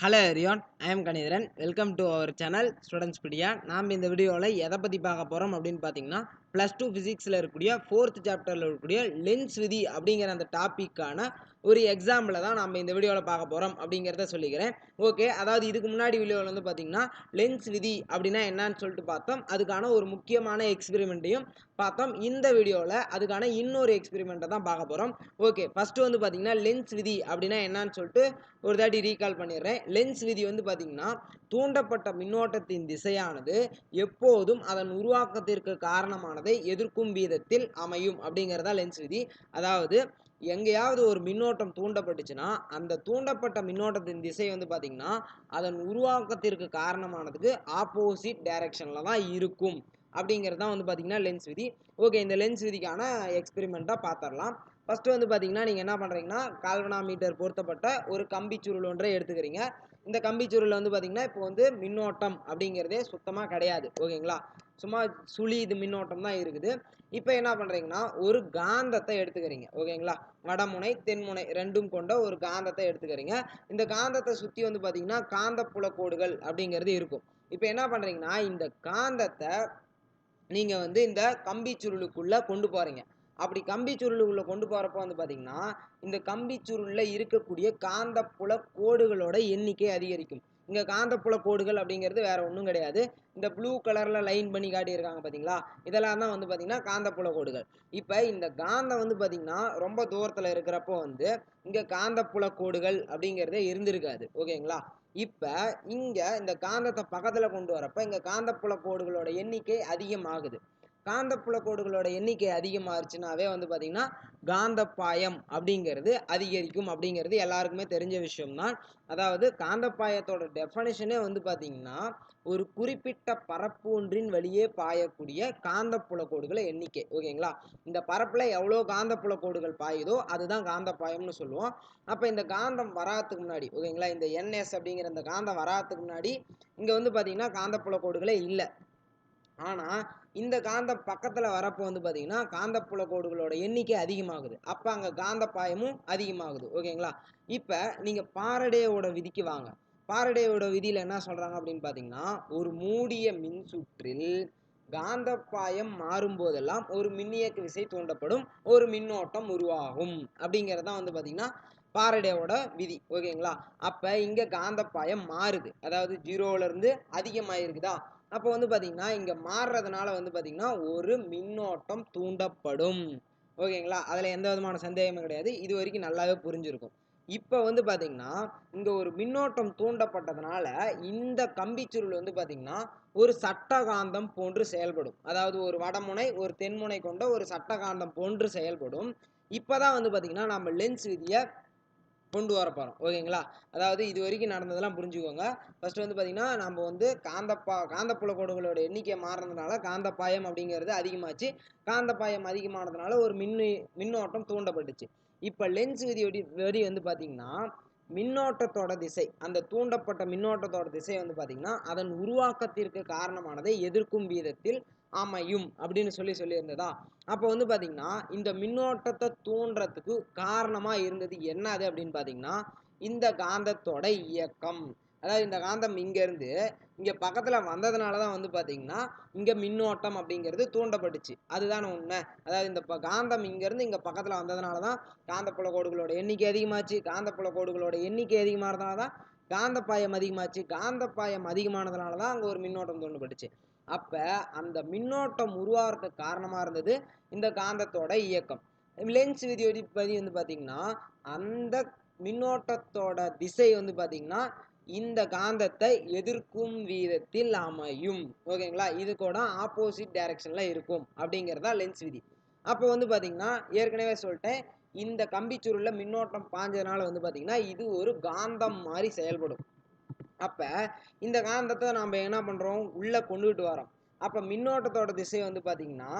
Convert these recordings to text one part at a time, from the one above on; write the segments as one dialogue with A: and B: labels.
A: Hello everyone, I am Kanitharan. Welcome to our channel Studentspedia. நாம் இந்த வீடியோவில் எதை பற்றி பார்க்க போகிறோம் அப்படின்னு பார்த்தீங்கன்னா, +2 ஃபிசிக்ஸில் இருக்கக்கூடிய 4th சாப்டரில் இருக்கக்கூடிய லென்ஸ் விதி அப்படிங்கிற அந்த டாப்பிக்கான ஒரு எக்ஸாம்பிளை தான் நம்ம இந்த வீடியோவில் பார்க்க போகிறோம் அப்படிங்கிறத சொல்லிக்கிறேன். ஓகே, அதாவது இதுக்கு முன்னாடி வீடியோவில் வந்து பார்த்தீங்கன்னா லென்ஸ் விதி அப்படின்னா என்னன்னு சொல்லிட்டு பார்த்தோம். அதுக்கான ஒரு முக்கியமான எக்ஸ்பெரிமெண்ட்டையும் பார்த்தோம். இந்த வீடியோவில் அதுக்கான இன்னொரு எக்ஸ்பெரிமெண்ட்டை தான் பார்க்க போகிறோம். ஓகே, ஃபஸ்ட்டு வந்து பார்த்தீங்கன்னா லென்ஸ் விதி அப்படின்னா என்னன்னு சொல்லிட்டு ஒரு தாட்டி ரீகால் பண்ணிடுறேன். லென்ஸ் விதி வந்து பார்த்தீங்கன்னா, தூண்டப்பட்ட மின்னோட்டத்தின் திசையானது எப்போதும் அதன் உருவாக்கத்திற்கு காரணமானதை எதிர்க்கும் வீதத்தில் அமையும் அப்படிங்கிறதா லென்ஸ் விதி. அதாவது எங்கேயாவது ஒரு மின்னோட்டம் தூண்டப்பட்டுச்சுன்னா அந்த தூண்டப்பட்ட மின்னோட்டத்தின் திசை வந்து பார்த்தீங்கன்னா அதன் உருவாக்கத்திற்கு காரணமானதுக்கு ஆப்போசிட் டைரக்ஷனில் தான் இருக்கும் அப்படிங்கிறது தான் வந்து பார்த்தீங்கன்னா லென்ஸ் விதி. ஓகே, இந்த லென்ஸ் விதிக்கான எக்ஸ்பெரிமெண்ட்டாக பார்த்துடலாம். ஃபஸ்ட்டு வந்து பார்த்தீங்கன்னா நீங்கள் என்ன பண்ணுறீங்கன்னா கால்வனாமீட்டர் பொருத்தப்பட்ட ஒரு கம்பி சுருள் ஒன்றை எடுத்துக்கிறீங்க. இந்த கம்பி சுருளில் வந்து பார்த்தீங்கன்னா இப்போ வந்து மின்னோட்டம் அப்படிங்கிறதே சுத்தமாக கிடையாது. ஓகேங்களா, சும்மா சுழி இது மின்னோட்டம் தான் இருக்குது. இப்போ என்ன பண்ணுறீங்கன்னா ஒரு காந்தத்தை எடுத்துக்கிறீங்க. ஓகேங்களா, வடமுனை தென்முனை ரெண்டும் கொண்ட ஒரு காந்தத்தை எடுத்துக்கிறீங்க. இந்த காந்தத்தை சுற்றி வந்து பார்த்தீங்கன்னா காந்தப்புல கோடுகள் அப்படிங்கிறது இருக்கும். இப்போ என்ன பண்ணுறீங்கன்னா இந்த காந்தத்தை நீங்கள் வந்து இந்த கம்பி சுருளுக்குள்ளே கொண்டு போகிறீங்க. அப்படி கம்பி சுருளுக்குள்ளே கொண்டு போகிறப்போ வந்து பார்த்தீங்கன்னா இந்த கம்பி சுருளில் இருக்கக்கூடிய காந்தப்புல கோடுகளோட எண்ணிக்கை அதிகரிக்கும். இங்கே காந்தப்புல கோடுகள் அப்படிங்கிறது வேற ஒன்றும் கிடையாது. இந்த ப்ளூ கலரில் லைன் பண்ணி காட்டியிருக்காங்க பார்த்தீங்களா, இதெல்லாம் தான் வந்து பார்த்தீங்கன்னா காந்தப்புல கோடுகள். இப்போ இந்த காந்தம் வந்து பார்த்தீங்கன்னா ரொம்ப தூரத்தில் இருக்கிறப்போ வந்து இங்கே காந்தப்புல கோடுகள் அப்படிங்கிறதே இருந்திருக்காது. ஓகேங்களா, இப்போ இங்கே இந்த காந்தத்தை பக்கத்தில் கொண்டு வரப்போ இங்கே காந்தப்புல கோடுகளோட எண்ணிக்கை அதிகமாகுது. காந்தப்புல கோடுகளோட எண்ணிக்கை அதிகமாகிடுச்சுனாவே வந்து பார்த்தீங்கன்னா காந்தப்பாயம் அப்படிங்கிறது அதிகரிக்கும் அப்படிங்கிறது எல்லாருக்குமே தெரிஞ்ச விஷயம்தான். அதாவது காந்தப்பாயத்தோட டெஃபனிஷனே வந்து பார்த்தீங்கன்னா ஒரு குறிப்பிட்ட பரப்பு ஒன்றின் வழியே பாயக்கூடிய காந்தப்புல கோடுகளை எண்ணிக்கை. ஓகேங்களா, இந்த பரப்பில் எவ்வளோ காந்தப்புல கோடுகள் பாயுதோ அதுதான் காந்தப்பாயம்னு சொல்லுவோம். அப்போ இந்த காந்தம் வராதுக்கு முன்னாடி ஓகேங்களா, இந்த என்எஸ் அப்படிங்கிற இந்த காந்தம் வராதுக்கு முன்னாடி இங்கே வந்து பார்த்தீங்கன்னா காந்தப்புல கோடுகளே இல்லை. ஆனால் இந்த காந்தம் பக்கத்தில் வரப்போ வந்து பார்த்தீங்கன்னா காந்தப்புல கோடுகளோட எண்ணிக்கை அதிகமாகுது. அப்போ அங்கே காந்தப்பாயமும் அதிகமாகுது. ஓகேங்களா, இப்போ நீங்கள் பாரடேயோட விதிக்கு வாங்க. பாரடேயோட விதியில் என்ன சொல்கிறாங்க அப்படின்னு பார்த்தீங்கன்னா ஒரு மூடிய மின்சுற்றில் காந்தப்பாயம் மாறும் போதெல்லாம் ஒரு மின்னியக்கு விசை தூண்டப்படும், ஒரு மின்னோட்டம் உருவாகும் அப்படிங்கிறதான் வந்து பார்த்தீங்கன்னா பாரடேவோட விதி. ஓகேங்களா, அப்போ இங்கே காந்தப்பாயம் மாறுது, அதாவது 0லேருந்து அதிகமாயிருக்குதா, அப்போ வந்து பார்த்தீங்கன்னா இங்கே மாறுறதுனால வந்து பார்த்தீங்கன்னா ஒரு மின்னோட்டம் தூண்டப்படும். ஓகேங்களா, அதில் எந்த விதமான சந்தேகமும் கிடையாது. இது வரைக்கும் நல்லாவே புரிஞ்சிருக்கும். இப்போ வந்து பார்த்தீங்கன்னா இங்கே ஒரு மின்னோட்டம் தூண்டப்பட்டதுனால இந்த கம்பிச்சுருள் வந்து பார்த்தீங்கன்னா ஒரு சட்டகாந்தம் போன்று செயல்படும். அதாவது ஒரு வடமுனை ஒரு தென்முனை கொண்ட ஒரு சட்டகாந்தம் போன்று செயல்படும். இப்போதான் வந்து பார்த்தீங்கன்னா நம்ம லென்ஸ் விதியை கொண்டு வர போகிறோம். ஓகேங்களா, அதாவது இது வரைக்கும் நடந்ததெல்லாம் புரிஞ்சுக்கோங்க. ஃபர்ஸ்ட் வந்து பார்த்தீங்கன்னா நம்ம வந்து காந்தப்புல கோடுகளோட எண்ணிக்கை மாறுறதுனால காந்தப்பாயம் அப்படிங்கிறது அதிகமாச்சு. காந்தப்பாயம் அதிகமானதுனால ஒரு மின்னோட்டம் தூண்டப்பட்டுச்சு. இப்போ லென்ஸ் விதி வந்து பார்த்தீங்கன்னா மின்னோட்டத்தோட திசை, அந்த தூண்டப்பட்ட மின்னோட்டத்தோட திசை வந்து பார்த்தீங்கன்னா அதன் உருவாக்கத்திற்கு காரணமானதை எதிர்க்கும் வீதத்தில் அமையும் அப்படின்னு சொல்லியிருந்ததா. அப்போ வந்து பார்த்தீங்கன்னா இந்த மின்னோட்டத்தை தூண்டுறதுக்கு காரணமாக இருந்தது என்னது அப்படின்னு பார்த்தீங்கன்னா இந்த காந்தத்தோட இயக்கம். அதாவது இந்த காந்தம் இங்கேருந்து இங்கே பக்கத்தில் வந்ததுனால தான் வந்து பார்த்தீங்கன்னா இங்கே மின்னோட்டம் அப்படிங்கிறது தூண்டப்பட்டுச்சு. அதுதானே உண்மை. அதாவது இந்த காந்தம் இங்கேருந்து இங்கே பக்கத்தில் வந்ததுனால தான் காந்தப்புல கோடுகளோட எண்ணிக்கை அதிகமாச்சு. காந்தப்புல கோடுகளோட எண்ணிக்கை அதிகமானதுனால தான் காந்தப்பாயம் அதிகமாச்சு. காந்தப்பாயம் அதிகமானதுனால தான் அங்கே ஒரு மின்னோட்டம் தூண்டப்பட்டுச்சு. அப்போ அந்த மின்னோட்டம் உருவாகிறதுக்கு காரணமாக இருந்தது இந்த காந்தத்தோட இயக்கம். லென்ஸ் விதிப்படி வந்து பார்த்தீங்கன்னா அந்த மின்னோட்டத்தோட திசை வந்து பார்த்தீங்கன்னா இந்த காந்தத்தை எதிர்க்கும் வீதத்தில் அமையும். ஓகேங்களா, இது கூட ஆப்போசிட் டைரக்ஷனில் இருக்கும் அப்படிங்கிறதா லென்ஸ் விதி. அப்போ வந்து பார்த்தீங்கன்னா ஏற்கனவே சொல்லிட்டேன், இந்த கம்பிச்சுருளில் மின்னோட்டம் பாஞ்சதுனால வந்து பார்த்தீங்கன்னா இது ஒரு காந்தம் மாதிரி செயல்படும். அப்போ இந்த காந்தத்தை நம்ம என்ன பண்ணுறோம் உள்ளே கொண்டுகிட்டு வரோம். அப்போ மின்னோட்டத்தோட திசை வந்து பார்த்தீங்கன்னா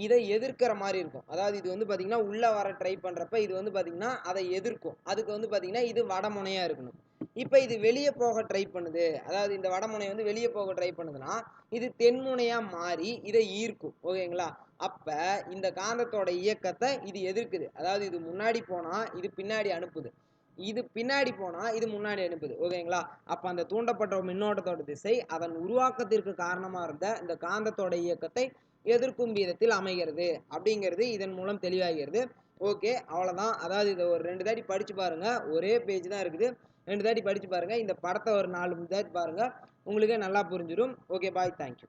A: இதை எதிர்க்கிற மாதிரி இருக்கும். அதாவது இது வந்து பார்த்தீங்கன்னா உள்ளே வர ட்ரை பண்ணுறப்ப இது வந்து பார்த்தீங்கன்னா அதை எதிர்க்கும். அதுக்கு வந்து பார்த்தீங்கன்னா இது வடமுனையாக இருக்கணும். இப்போ இது வெளியே போக ட்ரை பண்ணுது, அதாவது இந்த வடமுனை வந்து வெளியே போக ட்ரை பண்ணுதுன்னா இது தென்முனையாக மாறி இதை ஈர்க்கும். ஓகேங்களா, அப்போ இந்த காந்தத்தோட இயக்கத்தை இது எதிர்க்குது. அதாவது இது முன்னாடி போனால் இது பின்னாடி அனுப்புது. இது பின்னாடி போனா இது முன்னாடி அனுப்புது. ஓகேங்களா? அப்ப அந்த தூண்டப்பட்ட மின்னோட்டத்தோட திசை அதன் உருவாக்கத்திற்கு காரணமா இருந்த இந்த காந்தத்தோட இயக்கத்தை எதிர்க்கும் விதத்தில் அமைகிறது அப்படிங்கிறது இதன் மூலம் தெளிவாகிறது. ஓகே, அவ்வளவுதான். அதாவது இதை ஒரு 2 தாட்டி படிச்சு பாருங்க. ஒரே பேஜ் தான் இருக்குது. 2 தாட்டி படிச்சு பாருங்க. இந்த படத்தை ஒரு 4 தாட்டி பாருங்க. உங்களுக்கே நல்லா புரிஞ்சிடும். ஓகே, பாய், தேங்க்யூ.